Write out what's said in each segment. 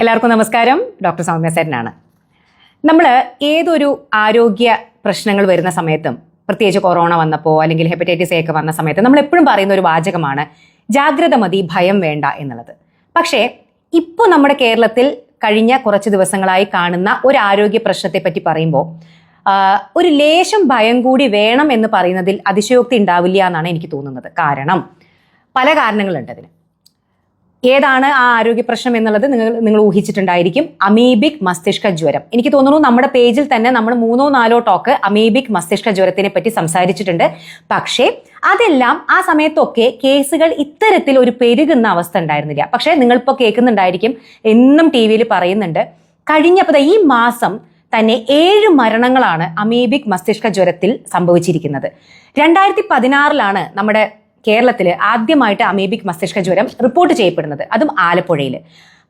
എല്ലാവർക്കും നമസ്കാരം. ഡോക്ടർ സൗമ്യ സേനാണ്. നമ്മൾ ഏതൊരു ആരോഗ്യ പ്രശ്നങ്ങൾ വരുന്ന സമയത്തും, പ്രത്യേകിച്ച് കൊറോണ വന്നപ്പോൾ അല്ലെങ്കിൽ ഹെപ്പറ്റൈറ്റിസ് എ ഒക്കെ വന്ന സമയത്ത് നമ്മൾ എപ്പോഴും പറയുന്ന ഒരു വാചകമാണ് ജാഗ്രത മതി, ഭയം വേണ്ട എന്നുള്ളത്. പക്ഷേ ഇപ്പോൾ നമ്മുടെ കേരളത്തിൽ കഴിഞ്ഞ കുറച്ച് ദിവസങ്ങളായി കാണുന്ന ഒരു ആരോഗ്യ പ്രശ്നത്തെ പറ്റി പറയുമ്പോൾ ഒരു ലേശം ഭയം കൂടി വേണം എന്ന് പറയുന്നതിൽ അതിശയോക്തി ഉണ്ടാവില്ല എന്നാണ് എനിക്ക് തോന്നുന്നത്. കാരണം പല കാരണങ്ങളുണ്ട് അതിന്. ഏതാണ് ആ ആരോഗ്യ പ്രശ്നം എന്നുള്ളത് നിങ്ങൾ ഊഹിച്ചിട്ടുണ്ടായിരിക്കും. അമീബിക് മസ്തിഷ്ക ജ്വരം. എനിക്ക് തോന്നുന്നു നമ്മുടെ പേജിൽ തന്നെ നമ്മൾ 3-4 ടോക്ക് അമീബിക് മസ്തിഷ്ക ജ്വരത്തിനെ പറ്റി സംസാരിച്ചിട്ടുണ്ട്. പക്ഷേ അതെല്ലാം ആ സമയത്തൊക്കെ കേസുകൾ ഇത്തരത്തിൽ ഒരു പെരുകുന്ന അവസ്ഥ ഉണ്ടായിരുന്നില്ല. പക്ഷേ നിങ്ങളിപ്പോൾ കേൾക്കുന്നുണ്ടായിരിക്കും, എന്നും ടി വിയിൽ പറയുന്നുണ്ട്, കഴിഞ്ഞപ്പോൾ ഈ മാസം തന്നെ 7 മരണങ്ങളാണ് അമീബിക് മസ്തിഷ്ക ജ്വരത്തിൽ സംഭവിച്ചിരിക്കുന്നത്. 2016 നമ്മുടെ കേരളത്തിൽ ആദ്യമായിട്ട് അമീബിക് മസ്തിഷ്ക ജ്വരം റിപ്പോർട്ട് ചെയ്യപ്പെടുന്നത്, അതും ആലപ്പുഴയിൽ.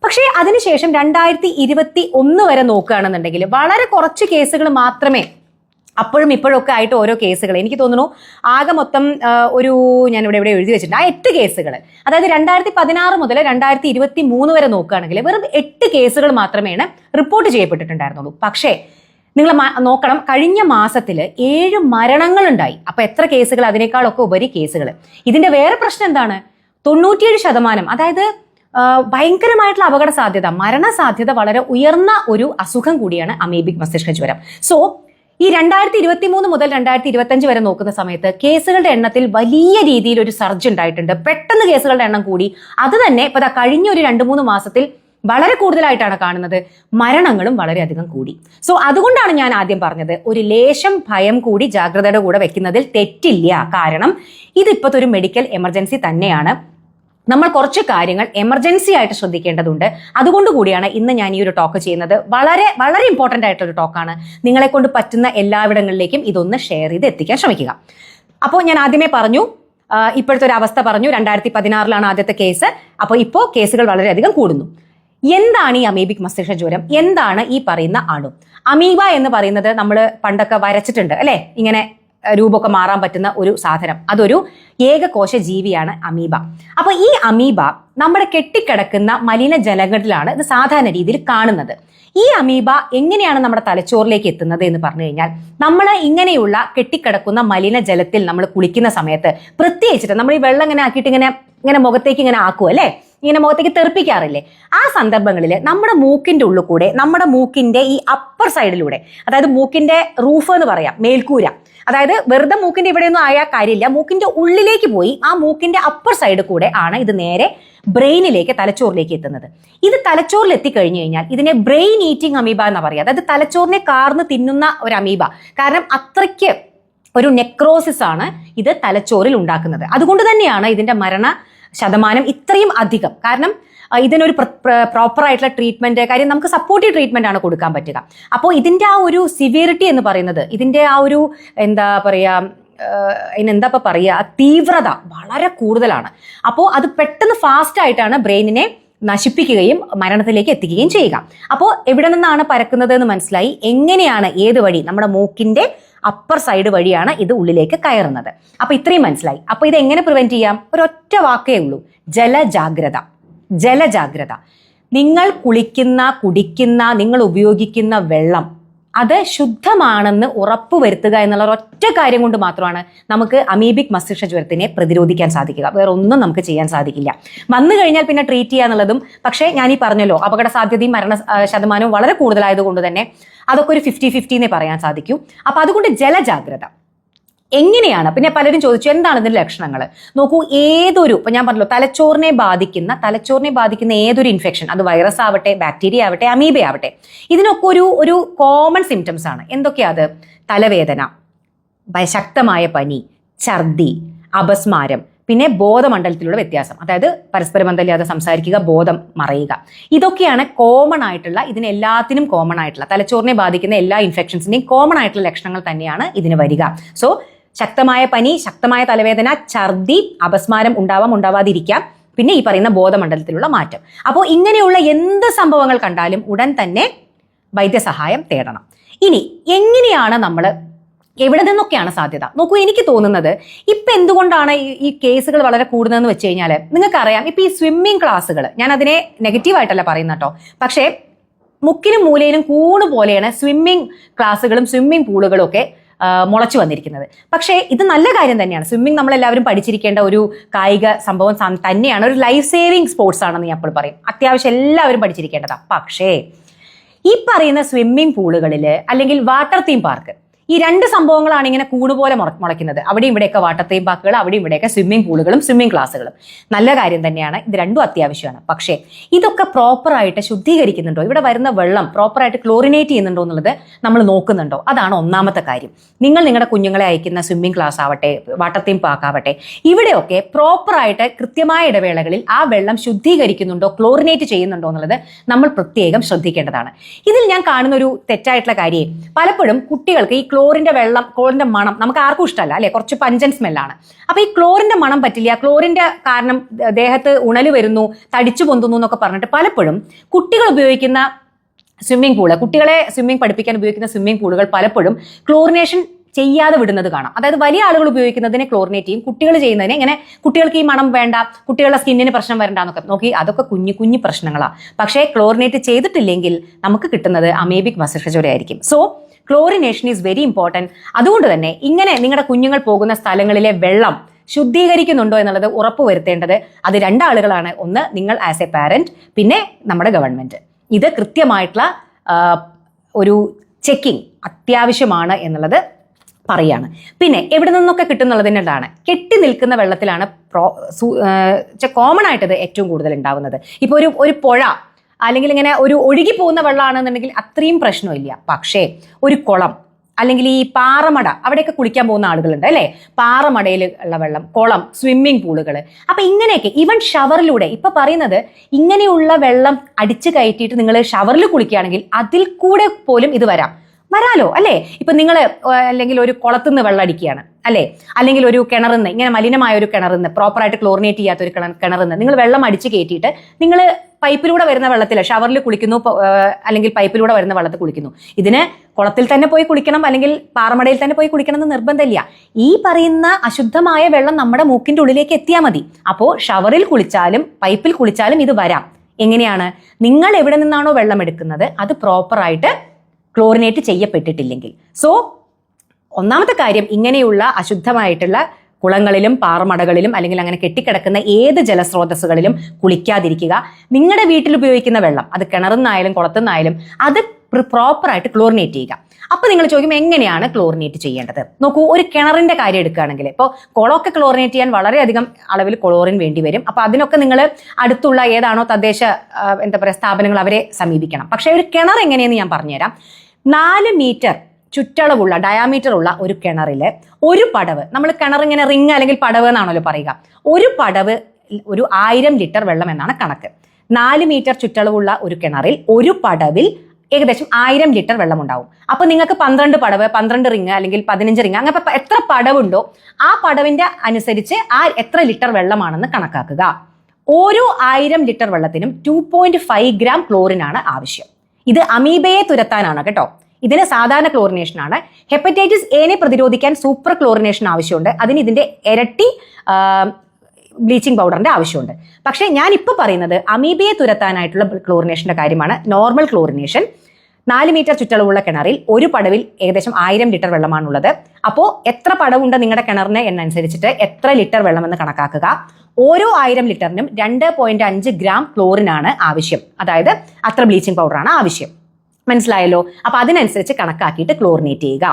പക്ഷേ അതിനുശേഷം 2021 വരെ നോക്കുകയാണെന്നുണ്ടെങ്കിൽ വളരെ കുറച്ച് കേസുകൾ മാത്രമേ അപ്പോഴും ഇപ്പോഴൊക്കെ ആയിട്ട് ഓരോ കേസുകൾ, എനിക്ക് തോന്നുന്നു ആകെ മൊത്തം ഞാനിവിടെ എഴുതി വെച്ചിട്ടുണ്ട്, 8 കേസുകൾ. അതായത് 2016 മുതൽ 2023 വരെ നോക്കുകയാണെങ്കിൽ വെറും 8 കേസുകൾ മാത്രമേ റിപ്പോർട്ട് ചെയ്യപ്പെട്ടിട്ടുണ്ടായിരുന്നുള്ളൂ. പക്ഷേ നിങ്ങൾ നോക്കണം, കഴിഞ്ഞ മാസത്തിൽ 7 മരണങ്ങൾ ഉണ്ടായി. അപ്പൊ എത്ര കേസുകൾ, അതിനേക്കാളൊക്കെ ഉപരി കേസുകൾ. ഇതിന്റെ വേറെ പ്രശ്നം എന്താണ്? 97%, അതായത് ഭയങ്കരമായിട്ടുള്ള അപകട സാധ്യത, മരണസാധ്യത വളരെ ഉയർന്ന ഒരു അസുഖം കൂടിയാണ് അമീബിക് മസ്തിഷ്ക ജ്വരം. സോ ഈ 2023 മുതൽ 2025 വരെ നോക്കുന്ന സമയത്ത് കേസുകളുടെ എണ്ണത്തിൽ വലിയ രീതിയിൽ ഒരു സർജ് ഉണ്ടായിട്ടുണ്ട്. പെട്ടെന്ന് കേസുകളുടെ എണ്ണം കൂടി. അത് തന്നെ ഇപ്പൊ കഴിഞ്ഞ ഒരു 2-3 മാസത്തിൽ വളരെ കൂടുതലായിട്ടാണ് കാണുന്നത്. മരണങ്ങളും വളരെയധികം കൂടി. സോ അതുകൊണ്ടാണ് ഞാൻ ആദ്യം പറഞ്ഞത്, ഒരു ലേശം ഭയം കൂടി ജാഗ്രതയുടെ കൂടെ വെക്കുന്നതിൽ തെറ്റില്ല. കാരണം ഇതിപ്പോഴത്തെ ഒരു മെഡിക്കൽ എമർജൻസി തന്നെയാണ്. നമ്മൾ കുറച്ച് കാര്യങ്ങൾ എമർജൻസി ആയിട്ട് ശ്രദ്ധിക്കേണ്ടതുണ്ട്. അതുകൊണ്ട് കൂടിയാണ് ഇന്ന് ഞാൻ ഈ ഒരു ടോക്ക് ചെയ്യുന്നത്. വളരെ വളരെ ഇമ്പോർട്ടൻ്റ് ആയിട്ടൊരു ടോക്കാണ്. നിങ്ങളെ കൊണ്ട് പറ്റുന്ന എല്ലായിടങ്ങളിലേക്കും ഇതൊന്ന് ഷെയർ ചെയ്ത് എത്തിക്കാൻ ശ്രമിക്കുക. അപ്പോൾ ഞാൻ ആദ്യമേ പറഞ്ഞു, ഇപ്പോഴത്തെ ഒരു അവസ്ഥ പറഞ്ഞു. 2016 ആദ്യത്തെ കേസ്. അപ്പോൾ ഇപ്പോൾ കേസുകൾ വളരെയധികം കൂടുന്നു. എന്താണ് ഈ അമീബിക് മസ്തിഷ്ക ജ്വരം? എന്താണ് ഈ പറയുന്ന അണു? അമീബ എന്ന് പറയുന്നത് നമ്മൾ പണ്ടൊക്കെ വരച്ചിട്ടുണ്ട് അല്ലെ, ഇങ്ങനെ രൂപമൊക്കെ മാറാൻ പറ്റുന്ന ഒരു സാധനം. അതൊരു ഏകകോശ ജീവിയാണ് അമീബ. അപ്പൊ ഈ അമീബ നമ്മുടെ കെട്ടിക്കിടക്കുന്ന മലിനജലങ്ങളിലാണ് ഇത് സാധാരണ രീതിയിൽ കാണുന്നത്. ഈ അമീബ എങ്ങനെയാണ് നമ്മുടെ തലച്ചോറിലേക്ക് എത്തുന്നത് എന്ന് പറഞ്ഞു കഴിഞ്ഞാൽ, നമ്മൾ ഇങ്ങനെയുള്ള കെട്ടിക്കിടക്കുന്ന മലിനജലത്തിൽ നമ്മൾ കുളിക്കുന്ന സമയത്ത്, പ്രത്യേകിച്ചിട്ട് നമ്മൾ ഈ വെള്ളം ഇങ്ങനെ ആക്കിയിട്ട് ഇങ്ങനെ മുഖത്തേക്ക് ഇങ്ങനെ ആക്കും അല്ലെ, ഇങ്ങനെ മുഖത്തേക്ക് തെറിപ്പിക്കാറില്ലേ, ആ സന്ദർഭങ്ങളിൽ നമ്മുടെ മൂക്കിന്റെ ഉള്ളിൽ കൂടെ, നമ്മുടെ മൂക്കിന്റെ ഈ അപ്പർ സൈഡിലൂടെ, അതായത് മൂക്കിന്റെ റൂഫ് എന്ന് പറയാം, മേൽക്കൂര, അതായത് വെറുതെ മൂക്കിന്റെ ഇവിടെയൊന്നും ആയ കാര്യമില്ല, മൂക്കിന്റെ ഉള്ളിലേക്ക് പോയി ആ മൂക്കിന്റെ അപ്പർ സൈഡ് കൂടെ ആണ് ഇത് നേരെ ബ്രെയിനിലേക്ക്, തലച്ചോറിലേക്ക് എത്തുന്നത്. ഇത് തലച്ചോറിൽ എത്തിക്കഴിഞ്ഞു കഴിഞ്ഞാൽ ഇതിനെ ബ്രെയിൻ ഈറ്റിംഗ് അമീബ എന്ന് പറയുക. അതായത് തലച്ചോറിനെ കാർന്ന് തിന്നുന്ന ഒരു അമീബ. കാരണം അത്രയ്ക്ക് ഒരു നെക്രോസിസ് ആണ് ഇത് തലച്ചോറിൽ ഉണ്ടാക്കുന്നത്. അതുകൊണ്ട് തന്നെയാണ് ഇതിന്റെ മരണ ശതമാനം ഇത്രയും അധികം. കാരണം ഇതിനൊരു പ്രോപ്പർ ആയിട്ടുള്ള ട്രീറ്റ്മെന്റ്, കാര്യം നമുക്ക് സപ്പോർട്ടീവ് ട്രീറ്റ്മെന്റ് ആണ് കൊടുക്കാൻ പറ്റുക. അപ്പോൾ ഇതിന്റെ ആ ഒരു സിവിയറിറ്റി എന്ന് പറയുന്നത്, ഇതിന്റെ ആ ഒരു എന്താ പറയുക തീവ്രത വളരെ കൂടുതലാണ്. അപ്പോൾ അത് പെട്ടെന്ന് ഫാസ്റ്റ് ആയിട്ടാണ് ബ്രെയിനിനെ നശിപ്പിക്കുകയും മരണത്തിലേക്ക് എത്തിക്കുകയും ചെയ്യുക. അപ്പോൾ എവിടെ നിന്നാണ് പരക്കുന്നത് എന്ന് മനസ്സിലായി. എങ്ങനെയാണ്, ഏത് വഴി? നമ്മുടെ മൂക്കിന്റെ അപ്പർ സൈഡ് വഴിയാണ് ഇത് ഉള്ളിലേക്ക് കയറുന്നത്. അപ്പൊ ഇത്രയും മനസ്സിലായി. അപ്പൊ ഇത് എങ്ങനെ പ്രിവെന്റ് ചെയ്യാം? ഒരൊറ്റ വാക്കേ ഉള്ളൂ, ജലജാഗ്രത. ജലജാഗ്രത. നിങ്ങൾ കുടിക്കുന്ന, നിങ്ങൾ ഉപയോഗിക്കുന്ന വെള്ളം അത് ശുദ്ധമാണെന്ന് ഉറപ്പുവരുത്തുക എന്നുള്ള ഒറ്റ കാര്യം കൊണ്ട് മാത്രമാണ് നമുക്ക് അമീബിക് മസ്തിഷ്ക ജ്വരത്തിനെ പ്രതിരോധിക്കാൻ സാധിക്കുക. വേറെ ഒന്നും നമുക്ക് ചെയ്യാൻ സാധിക്കില്ല. വന്നു കഴിഞ്ഞാൽ പിന്നെ ട്രീറ്റ് ചെയ്യുക എന്നുള്ളതും, പക്ഷേ ഞാൻ ഈ പറഞ്ഞല്ലോ, അപകട സാധ്യതയും മരണ ശതമാനവും വളരെ കൂടുതലായതുകൊണ്ട് തന്നെ അതൊക്കെ ഒരു 50-50 പറയാൻ സാധിക്കൂ. അപ്പൊ അതുകൊണ്ട് ജലജാഗ്രത എങ്ങനെയാണ്? പിന്നെ പലരും ചോദിച്ചു എന്താണ് ഇതിന്റെ ലക്ഷണങ്ങൾ. നോക്കൂ, ഇപ്പൊ ഞാൻ പറഞ്ഞല്ലോ, തലച്ചോറിനെ ബാധിക്കുന്ന ഏതൊരു ഇൻഫെക്ഷൻ, അത് വൈറസ് ആവട്ടെ, ബാക്ടീരിയ ആവട്ടെ, അമീബ ആവട്ടെ, ഇതിനൊക്കെ ഒരു കോമൺ സിംറ്റംസ് ആണ്. എന്തൊക്കെയാ അത്? തലവേദന, ശക്തമായ പനി, ഛർദി, അപസ്മാരം, പിന്നെ ബോധമണ്ഡലത്തിലുള്ള വ്യത്യാസം, അതായത് പരസ്പരബന്ധമില്ലാതെ സംസാരിക്കുക, ബോധം മറയുക. ഇതൊക്കെയാണ് കോമൺ ആയിട്ടുള്ള, ഇതിനെല്ലാത്തിനും കോമൺ ആയിട്ടുള്ള, തലച്ചോറിനെ ബാധിക്കുന്ന എല്ലാ ഇൻഫെക്ഷൻസിന്റെയും കോമൺ ആയിട്ടുള്ള ലക്ഷണങ്ങൾ തന്നെയാണ് ഇതിന് വരിക. സോ ശക്തമായ പനി, ശക്തമായ തലവേദന, ഛർദി, അപസ്മാരം ഉണ്ടാവാതിരിക്കാം, പിന്നെ ഈ പറയുന്ന ബോധമണ്ഡലത്തിലുള്ള മാറ്റം. അപ്പോൾ ഇങ്ങനെയുള്ള എന്ത് സംഭവങ്ങൾ കണ്ടാലും ഉടൻ തന്നെ വൈദ്യസഹായം തേടണം. ഇനി എങ്ങനെയാണ് നമ്മൾ എവിടെ നിന്നൊക്കെയാണ് സാധ്യത? നോക്കൂ, എനിക്ക് തോന്നുന്നത് ഇപ്പൊ എന്തുകൊണ്ടാണ് ഈ കേസുകൾ വളരെ കൂടുന്നതെന്ന് വെച്ച് കഴിഞ്ഞാൽ, നിങ്ങൾക്കറിയാം ഇപ്പൊ ഈ സ്വിമ്മിങ് ക്ലാസ്സുകൾ, ഞാൻ അതിനെ നെഗറ്റീവായിട്ടല്ല പറയുന്ന കേട്ടോ, പക്ഷേ മുക്കിനും മൂലയിലും കൂണ് പോലെയാണ് സ്വിമ്മിങ് ക്ലാസ്സുകളും സ്വിമ്മിങ് പൂളുകളും ഒക്കെ മുളച്ചു വന്നിരിക്കുന്നത്. പക്ഷേ ഇത് നല്ല കാര്യം തന്നെയാണ്. സ്വിമ്മിങ് നമ്മളെല്ലാവരും പഠിച്ചിരിക്കേണ്ട ഒരു കായിക സംഭവം തന്നെയാണ്, ഒരു ലൈഫ് സേവിങ് സ്പോർട്സ് ആണെന്ന് ഞാൻ അപ്പോൾ പറയും. അത്യാവശ്യം എല്ലാവരും പഠിച്ചിരിക്കേണ്ടതാണ്. പക്ഷേ ഈ പറയുന്ന സ്വിമ്മിങ് പൂളുകളിൽ അല്ലെങ്കിൽ വാട്ടർ തീം പാർക്ക്, ഈ രണ്ട് സംഭവങ്ങളാണ് ഇങ്ങനെ കൂടുപോലെ മുളയ്ക്കുന്നത്. അവിടെയും ഇവിടെയൊക്കെ വാട്ടർ തീം പാർക്കുകൾ, അവിടെയും ഇവിടെയൊക്കെ സ്വിമ്മിംഗ് പൂളുകളും സ്വിമ്മിംഗ് ക്ലാസ്സുകളും. നല്ല കാര്യം തന്നെയാണ്, ഇത് രണ്ടും അത്യാവശ്യമാണ്. പക്ഷേ ഇതൊക്കെ പ്രോപ്പറായിട്ട് ശുദ്ധീകരിക്കുന്നുണ്ടോ, ഇവിടെ വരുന്ന വെള്ളം പ്രോപ്പറായിട്ട് ക്ലോറിനേറ്റ് ചെയ്യുന്നുണ്ടോ എന്നുള്ളത് നമ്മൾ നോക്കുന്നുണ്ടോ? അതാണ് ഒന്നാമത്തെ കാര്യം. നിങ്ങളുടെ കുഞ്ഞുങ്ങളെ അയക്കുന്ന സ്വിമ്മിംഗ് ക്ലാസ് ആവട്ടെ, വാട്ടർ തീം പാർക്ക് ആവട്ടെ, ഇവിടെയൊക്കെ പ്രോപ്പറായിട്ട് കൃത്യമായ ഇടവേളകളിൽ ആ വെള്ളം ശുദ്ധീകരിക്കുന്നുണ്ടോ, ക്ലോറിനേറ്റ് ചെയ്യുന്നുണ്ടോ എന്നുള്ളത് നമ്മൾ പ്രത്യേകം ശ്രദ്ധിക്കേണ്ടതാണ്. ഇതിൽ ഞാൻ കാണുന്ന ഒരു തെറ്റായിട്ടുള്ള കാര്യം, പലപ്പോഴും കുട്ടികൾക്ക് ഈ ക്ലോറിന്റെ മണം നമുക്ക് ആർക്കും ഇഷ്ടമല്ല അല്ലെ, കുറച്ച് പഞ്ചൻ സ്മെല്ലാണ്. അപ്പൊ ഈ ക്ലോറിന്റെ മണം പറ്റില്ല, ക്ലോറിന്റെ കാരണം ദേഹത്ത് ഉണല് വരുന്നു, തടിച്ചു പൊന്തുന്നു എന്നൊക്കെ പറഞ്ഞിട്ട് പലപ്പോഴും കുട്ടികൾ ഉപയോഗിക്കുന്ന സ്വിമ്മിംഗ് പൂള്, കുട്ടികളെ സ്വിമ്മിംഗ് പഠിപ്പിക്കാൻ ഉപയോഗിക്കുന്ന സ്വിമ്മിംഗ് പൂളുകൾ പലപ്പോഴും ക്ലോറിനേഷൻ ചെയ്യാതെ വിടുന്നത് കാണാം. അതായത് വലിയ ആളുകൾ ഉപയോഗിക്കുന്നതിനെ ക്ലോറിനേറ്റ് ചെയ്യും, കുട്ടികൾ ചെയ്യുന്നതിനെ ഇങ്ങനെ കുട്ടികൾക്ക് ഈ മണം വേണ്ട, കുട്ടികളുടെ സ്കിന്നിന് പ്രശ്നം വരണ്ട എന്നൊക്കെ നോക്കി. അതൊക്കെ കുഞ്ഞു കുഞ്ഞു പ്രശ്നങ്ങളാണ്. പക്ഷേ ക്ലോറിനേറ്റ് ചെയ്തിട്ടില്ലെങ്കിൽ നമുക്ക് കിട്ടുന്നത് അമേബിക് മസ്തിഷ്കജ്വരമായിരിക്കും. So chlorination is very important. അതുകൊണ്ട് തന്നെ ഇങ്ങനെ നിങ്ങളുടെ കുഞ്ഞുങ്ങൾ പോകുന്ന സ്ഥലങ്ങളിലെ വെള്ളം ശുദ്ധീകരിക്കുന്നുണ്ടോ എന്നുള്ളത് ഉറപ്പുവരുത്തേണ്ടത് അത് രണ്ടാളുകളാണ്. ഒന്ന് നിങ്ങൾ ആസ് എ പാരന്റ്, പിന്നെ നമ്മുടെ ഗവൺമെന്റ്. ഇത് കൃത്യമായിട്ടുള്ള ഒരു ചെക്കിംഗ് അത്യാവശ്യമാണ് എന്നുള്ളത് പറയാണ്. പിന്നെ എവിടെ നിന്നൊക്കെ കിട്ടുന്നുള്ളതിനാണ്, കെട്ടി നിൽക്കുന്ന വെള്ളത്തിലാണ് കോമൺ ആയിട്ട് ഇത് ഏറ്റവും കൂടുതൽ ഉണ്ടാവുന്നത്. ഇപ്പോൾ ഒരു പുഴ അല്ലെങ്കിൽ ഇങ്ങനെ ഒരു ഒഴുകി പോകുന്ന വെള്ളമാണെന്നുണ്ടെങ്കിൽ അത്രയും പ്രശ്നമില്ല. പക്ഷേ ഒരു കുളം അല്ലെങ്കിൽ ഈ പാറമട, അവിടെയൊക്കെ കുളിക്കാൻ പോകുന്ന ആളുകളുണ്ട് അല്ലേ, പാറമടയിൽ ഉള്ള വെള്ളം, കുളം, സ്വിമ്മിംഗ് പൂളുകൾ, അപ്പൊ ഇങ്ങനെയൊക്കെ ഈവൻ ഷവറിലൂടെ ഇപ്പൊ പറയുന്നത് ഇങ്ങനെയുള്ള വെള്ളം അടിച്ചു കയറ്റിയിട്ട് നിങ്ങൾ ഷവറിൽ കുളിക്കുകയാണെങ്കിൽ അതിൽ കൂടെ പോലും ഇത് വരാലോ അല്ലേ. ഇപ്പൊ നിങ്ങൾ അല്ലെങ്കിൽ ഒരു കുളത്തുനിന്ന് വെള്ളം അടിക്കുകയാണ് അല്ലേ, അല്ലെങ്കിൽ ഒരു കിണറിന്ന്, ഇങ്ങനെ മലിനമായ ഒരു കിണറിന്ന്, പ്രോപ്പറായിട്ട് ക്ലോറിനേറ്റ് ചെയ്യാത്ത ഒരു കിണറിന്ന് നിങ്ങൾ വെള്ളം അടിച്ചു കയറ്റിയിട്ട് നിങ്ങൾ പൈപ്പിലൂടെ വരുന്ന വെള്ളത്തിൽ ഷവറിൽ കുളിക്കുന്നു, അല്ലെങ്കിൽ പൈപ്പിലൂടെ വരുന്ന വെള്ളത്തിൽ കുളിക്കുന്നു. ഇതിന് കുളത്തിൽ തന്നെ പോയി കുളിക്കണം അല്ലെങ്കിൽ പാറമടയിൽ തന്നെ പോയി കുളിക്കണം എന്ന് നിർബന്ധമില്ല. ഈ പറയുന്ന അശുദ്ധമായ വെള്ളം നമ്മുടെ മൂക്കിന്റെ ഉള്ളിലേക്ക് എത്തിയാൽ മതി. അപ്പോൾ ഷവറിൽ കുളിച്ചാലും പൈപ്പിൽ കുളിച്ചാലും ഇത് വരാം. എങ്ങനെയാണ്? നിങ്ങൾ എവിടെ നിന്നാണോ വെള്ളം എടുക്കുന്നത് അത് പ്രോപ്പറായിട്ട് ക്ലോറിനേറ്റ് ചെയ്യപ്പെട്ടിട്ടില്ലെങ്കിൽ. സോ ഒന്നാമത്തെ കാര്യം, ഇങ്ങനെയുള്ള അശുദ്ധമായിട്ടുള്ള കുളങ്ങളിലും പാറമടകളിലും അല്ലെങ്കിൽ അങ്ങനെ കെട്ടിക്കിടക്കുന്ന ഏത് ജലസ്രോതസ്സുകളിലും കുളിക്കാതിരിക്കുക. നിങ്ങളുടെ വീട്ടിൽ ഉപയോഗിക്കുന്ന വെള്ളം, അത് കിണറുന്നായാലും കുളത്തുനിന്നായാലും, അത് പ്രോപ്പറായിട്ട് ക്ലോറിനേറ്റ് ചെയ്യുക. അപ്പൊ നിങ്ങൾ ചോദിക്കും എങ്ങനെയാണ് ക്ലോറിനേറ്റ് ചെയ്യേണ്ടത്? നോക്കൂ, ഒരു കിണറിന്റെ കാര്യം എടുക്കുകയാണെങ്കിൽ ഇപ്പോൾ കുളമൊക്കെ ക്ലോറിനേറ്റ് ചെയ്യാൻ വളരെയധികം അളവിൽ ക്ലോറിൻ വേണ്ടി വരും. അപ്പൊ അതിനൊക്കെ നിങ്ങൾ അടുത്തുള്ള ഏതാണോ തദ്ദേശ സ്ഥാപനങ്ങൾ അവരെ സമീപിക്കണം. പക്ഷെ ഒരു കിണർ എങ്ങനെയെന്ന് ഞാൻ പറഞ്ഞുതരാം. 4 മീറ്റർ ചുറ്റളവുള്ള ഡയാമീറ്റർ ഉള്ള ഒരു കിണറില് ഒരു പടവ്, നമ്മൾ കിണർ ഇങ്ങനെ റിങ് അല്ലെങ്കിൽ പടവ് എന്നാണല്ലോ പറയുക, ഒരു പടവ് ഒരു 1000 ലിറ്റർ വെള്ളം എന്നാണ് കണക്ക്. 4 മീറ്റർ ചുറ്റളവുള്ള ഒരു കിണറിൽ ഒരു പടവിൽ ഏകദേശം 1000 ലിറ്റർ വെള്ളം ഉണ്ടാവും. അപ്പൊ നിങ്ങൾക്ക് 12 പടവ്, 12 റിങ് അല്ലെങ്കിൽ 15 റിങ്, അങ്ങനെ എത്ര പടവുണ്ടോ ആ പടവിന്റെ അനുസരിച്ച് ആ എത്ര ലിറ്റർ വെള്ളമാണെന്ന് കണക്കാക്കുക. ഓരോ 1000 ലിറ്റർ വെള്ളത്തിനും 2.5 ഗ്രാം ക്ലോറിൻ ആണ് ആവശ്യം. ഇത് അമീബയെ തുരത്താനാണ് കേട്ടോ. ഇതിന് സാധാരണ ക്ലോറിനേഷൻ ആണ്. ഹെപ്പറ്റൈറ്റിസ് എനെ പ്രതിരോധിക്കാൻ സൂപ്പർ ക്ലോറിനേഷൻ ആവശ്യമുണ്ട്. അതിന് ഇതിന്റെ ഇരട്ടി ബ്ലീച്ചിങ് പൗഡറിന്റെ ആവശ്യമുണ്ട്. പക്ഷേ ഞാൻ ഇപ്പൊ പറയുന്നത് അമീബയെ തുരത്താനായിട്ടുള്ള ക്ലോറിനേഷന്റെ കാര്യമാണ്. നോർമൽ ക്ലോറിനേഷൻ 4 മീറ്റർ ചുറ്റളവുള്ള കിണറിൽ ഒരു പടവിൽ ഏകദേശം 1000 ലിറ്റർ വെള്ളമാണുള്ളത്. അപ്പോൾ എത്ര പടവുണ്ട് നിങ്ങളുടെ കിണറിന് എന്നനുസരിച്ചിട്ട് എത്ര ലിറ്റർ വെള്ളമെന്ന് കണക്കാക്കുക. ഓരോ 1000 ലിറ്ററിനും 2.5 ഗ്രാം ക്ലോറിൻ ആണ് ആവശ്യം. അതായത് അത്ര ബ്ലീച്ചിങ് പൗഡറാണ് ആവശ്യം. മനസ്സിലായല്ലോ? അപ്പൊ അതിനനുസരിച്ച് കണക്കാക്കിയിട്ട് ക്ലോറിനേറ്റ് ചെയ്യുക.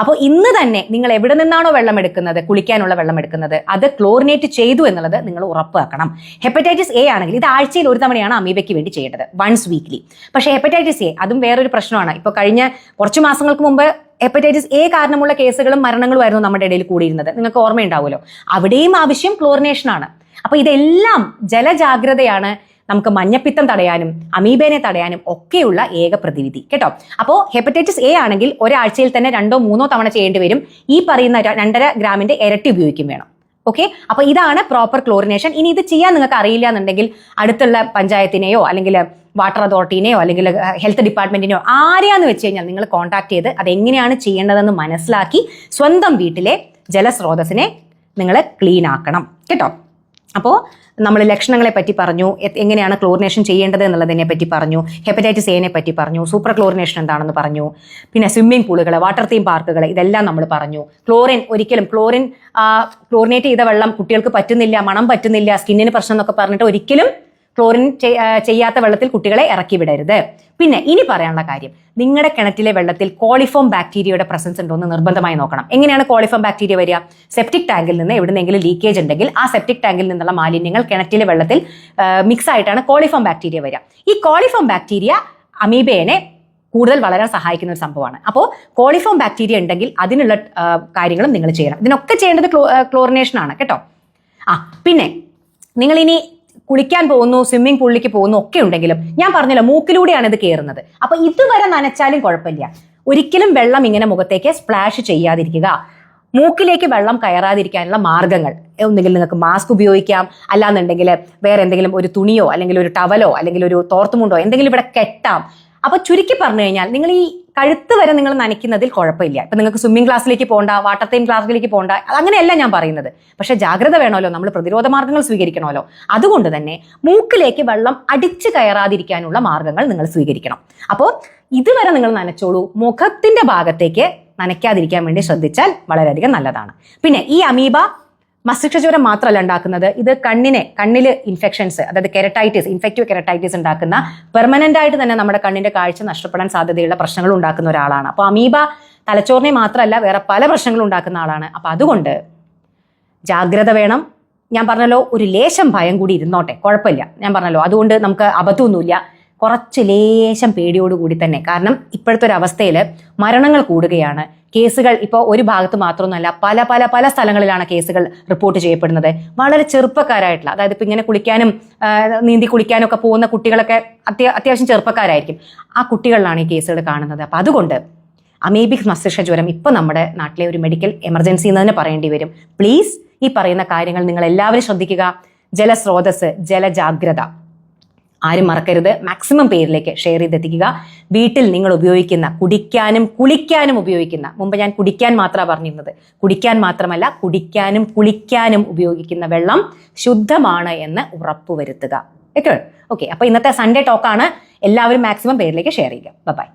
അപ്പോൾ ഇന്ന് തന്നെ നിങ്ങൾ എവിടെ നിന്നാണോ വെള്ളം എടുക്കുന്നത്, കുളിക്കാനുള്ള വെള്ളം എടുക്കുന്നത്, അത് ക്ലോറിനേറ്റ് ചെയ്തു എന്നുള്ളത് നിങ്ങൾ ഉറപ്പാക്കണം. ഹെപ്പറ്റൈറ്റിസ് എ ആണെങ്കിൽ ഇത് ആഴ്ചയിൽ ഒരു തവണയാണ് അമീബയ്ക്ക് വേണ്ടി ചെയ്യേണ്ടത്, വൺസ് വീക്ക്ലി. പക്ഷേ ഹെപ്പറ്റൈറ്റിസ് എ അതും വേറൊരു പ്രശ്നമാണ്. ഇപ്പോൾ കഴിഞ്ഞ കുറച്ച് മാസങ്ങൾക്ക് മുമ്പ് ഹെപ്പറ്റൈറ്റിസ് എ കാരണമുള്ള കേസുകളും മരണങ്ങളും ആയിരുന്നു നമ്മുടെ ഇടയിൽ കൂടിയിരുന്നത്. നിങ്ങൾക്ക് ഓർമ്മയുണ്ടാവുമല്ലോ. അവിടെയും ആവശ്യം ക്ലോറിനേഷൻ ആണ്. അപ്പൊ ഇതെല്ലാം ജലജാഗ്രതയാണ് നമുക്ക് മഞ്ഞപ്പിത്തം തടയാനും അമീബേനെ തടയാനും ഒക്കെയുള്ള ഏക പ്രതിവിധി കേട്ടോ. അപ്പോൾ ഹെപ്പറ്റൈറ്റിസ് എ ആണെങ്കിൽ ഒരാഴ്ചയിൽ തന്നെ 2-3 തവണ ചെയ്യേണ്ടി വരും. ഈ പറയുന്ന 2.5 ഗ്രാമിന്റെ ഇരട്ടി ഉപയോഗിക്കും വേണം. ഓക്കെ, അപ്പൊ ഇതാണ് പ്രോപ്പർ ക്ലോറിനേഷൻ. ഇനി ഇത് ചെയ്യാൻ നിങ്ങൾക്ക് അറിയില്ല എന്നുണ്ടെങ്കിൽ അടുത്തുള്ള പഞ്ചായത്തിനെയോ അല്ലെങ്കിൽ വാട്ടർ അതോറിറ്റിനെയോ അല്ലെങ്കിൽ ഹെൽത്ത് ഡിപ്പാർട്ട്മെന്റിനെയോ ആരെയാന്ന് വെച്ച് കഴിഞ്ഞാൽ നിങ്ങൾ കോൺടാക്ട് ചെയ്ത് അതെങ്ങനെയാണ് ചെയ്യേണ്ടതെന്ന് മനസ്സിലാക്കി സ്വന്തം വീട്ടിലെ ജലസ്രോതസ്സിനെ നിങ്ങൾ ക്ലീൻ ആക്കണം കേട്ടോ. അപ്പോൾ നമ്മൾ ലക്ഷണങ്ങളെ പറ്റി പറഞ്ഞു, എങ്ങനെയാണ് ക്ലോറിനേഷൻ ചെയ്യേണ്ടത് എന്നുള്ളതിനെ പറ്റി പറഞ്ഞു, ഹെപ്പറ്റൈറ്റിസ് എനെ പറ്റി പറഞ്ഞു, സൂപ്പർ ക്ലോറിനേഷൻ എന്താണെന്ന് പറഞ്ഞു, പിന്നെ സ്വിമ്മിംഗ് പൂളുകൾ, വാട്ടർ തീം പാർക്കുകൾ, ഇതെല്ലാം നമ്മൾ പറഞ്ഞു. ക്ലോറിനേറ്റ് ചെയ്ത വെള്ളം കുട്ടികൾക്ക് പറ്റുന്നില്ല, മണം പറ്റുന്നില്ല, സ്കിന്നിന് പ്രശ്നം എന്നൊക്കെ പറഞ്ഞിട്ട് ഒരിക്കലും ക്ലോറിൻ ചെയ്യാത്ത വെള്ളത്തിൽ കുട്ടികളെ ഇറക്കി വിടരുത്. പിന്നെ ഇനി പറയാനുള്ള കാര്യം, നിങ്ങളുടെ കിണറ്റിലെ വെള്ളത്തിൽ കോളിഫോം ബാക്ടീരിയയുടെ പ്രസൻസ് ഉണ്ടോ എന്ന് നിർബന്ധമായി നോക്കണം. എങ്ങനെയാണ് കോളിഫോം ബാക്ടീരിയ വരിക? സെപ്റ്റിക് ടാങ്കിൽ നിന്ന് എവിടെന്നെങ്കിലും ലീക്കേജ് ഉണ്ടെങ്കിൽ ആ സെപ്റ്റിക് ടാങ്കിൽ നിന്നുള്ള മാലിന്യങ്ങൾ കിണറ്റിലെ വെള്ളത്തിൽ മിക്സ് ആയിട്ടാണ് കോളിഫോം ബാക്ടീരിയ വരിക. ഈ കോളിഫോം ബാക്ടീരിയ അമീബേനെ കൂടുതൽ വളരാൻ സഹായിക്കുന്ന ഒരു സംഭവമാണ്. അപ്പോൾ കോളിഫോം ബാക്ടീരിയ ഉണ്ടെങ്കിൽ അതിനുള്ള കാര്യങ്ങളും നിങ്ങൾ ചെയ്യണം. ഇതിനൊക്കെ ചെയ്യേണ്ടത് ക്ലോറിനേഷൻ ആണ് കേട്ടോ. പിന്നെ നിങ്ങൾ ഇനി കുളിക്കാൻ പോകുന്നു, സ്വിമ്മിംഗ് പൂളിലേക്ക് പോകുന്നു ഒക്കെ ഉണ്ടെങ്കിലും ഞാൻ പറഞ്ഞല്ലോ മൂക്കിലൂടെയാണ് ഇത് കയറുന്നത്. അപ്പൊ ഇതുവരെ നനച്ചാലും കുഴപ്പമില്ല. ഒരിക്കലും വെള്ളം ഇങ്ങനെ മുഖത്തേക്ക് സ്പ്ലാഷ് ചെയ്യാതിരിക്കുക. മൂക്കിലേക്ക് വെള്ളം കയറാതിരിക്കാനുള്ള മാർഗങ്ങൾ ഒന്നുകിൽ നിങ്ങൾക്ക് മാസ്ക് ഉപയോഗിക്കാം, അല്ലാന്നുണ്ടെങ്കിൽ വേറെ എന്തെങ്കിലും ഒരു തുണിയോ അല്ലെങ്കിൽ ഒരു ടവലോ അല്ലെങ്കിൽ ഒരു തോർത്തുമുണ്ടോ എന്തെങ്കിലും ഇവിടെ കെട്ടാം. അപ്പൊ ചുരുക്കി പറഞ്ഞു കഴിഞ്ഞാൽ നിങ്ങൾ ഈ കഴുത്ത് വരെ നിങ്ങൾ നനയ്ക്കുന്നതിൽ കുഴപ്പമില്ല. ഇപ്പൊ നിങ്ങൾക്ക് സ്വിമ്മിംഗ് ക്ലാസ്സിലേക്ക് പോകണ്ട, വാട്ടർ തീം ക്ലാസ്സിലേക്ക് പോകണ്ട, അങ്ങനെയല്ല ഞാൻ പറയുന്നത്. പക്ഷെ ജാഗ്രത വേണമല്ലോ, നമ്മൾ പ്രതിരോധ മാർഗങ്ങൾ സ്വീകരിക്കണമല്ലോ. അതുകൊണ്ട് തന്നെ മൂക്കിലേക്ക് വെള്ളം അടിച്ചു കയറാതിരിക്കാനുള്ള മാർഗങ്ങൾ നിങ്ങൾ സ്വീകരിക്കണം. അപ്പോൾ ഇതുവരെ നിങ്ങൾ നനച്ചോളൂ, മുഖത്തിന്റെ ഭാഗത്തേക്ക് നനയ്ക്കാതിരിക്കാൻ വേണ്ടി ശ്രദ്ധിച്ചാൽ വളരെയധികം നല്ലതാണ്. പിന്നെ ഈ അമീബ മസ്തിഷ്കജ്വരം മാത്രമല്ല ഉണ്ടാക്കുന്നത്, ഇത് കണ്ണില് ഇൻഫെക്ഷൻസ്, അതായത് കെരട്ടൈറ്റിസ്, ഇൻഫെക്റ്റീവ് കെരട്ടൈറ്റിസ് ഉണ്ടാക്കുന്ന പെർമനന്റ് ആയിട്ട് തന്നെ നമ്മുടെ കണ്ണിന്റെ കാഴ്ച നഷ്ടപ്പെടാൻ സാധ്യതയുള്ള പ്രശ്നങ്ങൾ ഉണ്ടാക്കുന്ന ഒരാളാണ്. അപ്പോൾ അമീബ തലച്ചോറിനെ മാത്രമല്ല വേറെ പല പ്രശ്നങ്ങളും ഉണ്ടാക്കുന്ന ആളാണ്. അപ്പൊ അതുകൊണ്ട് ജാഗ്രത വേണം. ഞാൻ പറഞ്ഞല്ലോ, ഒരു ലേശം ഭയം കൂടി ഇരുന്നോട്ടെ, കുഴപ്പമില്ല. ഞാൻ പറഞ്ഞല്ലോ, അതുകൊണ്ട് നമുക്ക് അബദ്ധമൊന്നുമില്ല. കുറച്ച് ലേശം പേടിയോടുകൂടി തന്നെ, കാരണം ഇപ്പോഴത്തെ ഒരു അവസ്ഥയിൽ മരണങ്ങൾ കൂടുകയാണ്. കേസുകൾ ഇപ്പോൾ ഒരു ഭാഗത്ത് മാത്രമൊന്നുമല്ല, പല പല പല സ്ഥലങ്ങളിലാണ് കേസുകൾ റിപ്പോർട്ട് ചെയ്യപ്പെടുന്നത്. വളരെ ചെറുപ്പക്കാരായിട്ടുള്ള, അതായത് ഇപ്പം ഇങ്ങനെ കുളിക്കാനും നീന്തി കുളിക്കാനും ഒക്കെ പോകുന്ന കുട്ടികളൊക്കെ അത്യാവശ്യം ചെറുപ്പക്കാരായിരിക്കും. ആ കുട്ടികളിലാണ് ഈ കേസുകൾ കാണുന്നത്. അപ്പം അതുകൊണ്ട് അമീബിക് മസ്തിഷ്കജ്വരം ഇപ്പം നമ്മുടെ നാട്ടിലെ ഒരു മെഡിക്കൽ എമർജൻസി എന്ന് തന്നെ പറയേണ്ടി വരും. പ്ലീസ് ഈ പറയുന്ന കാര്യങ്ങൾ നിങ്ങൾ എല്ലാവരും ശ്രദ്ധിക്കുക. ജലസ്രോതസ്, ജലജാഗ്രത ആരും മറക്കരുത്. മാക്സിമം പേരിലേക്ക് ഷെയർ ചെയ്തെത്തിക്കുക. വീട്ടിൽ നിങ്ങൾ ഉപയോഗിക്കുന്ന, കുടിക്കാനും കുളിക്കാനും ഉപയോഗിക്കുന്ന, മുമ്പ് ഞാൻ കുടിക്കാൻ മാത്രമാണ് പറഞ്ഞിരുന്നത്, കുടിക്കാൻ മാത്രമല്ല കുടിക്കാനും കുളിക്കാനും ഉപയോഗിക്കുന്ന വെള്ളം ശുദ്ധമാണ് എന്ന് ഉറപ്പുവരുത്തുക. ഓക്കെ, അപ്പൊ ഇന്നത്തെ സൺഡേ ടോക്കാണ്. എല്ലാവരും മാക്സിമം പേരിലേക്ക് ഷെയർ ചെയ്യുക. ബൈ.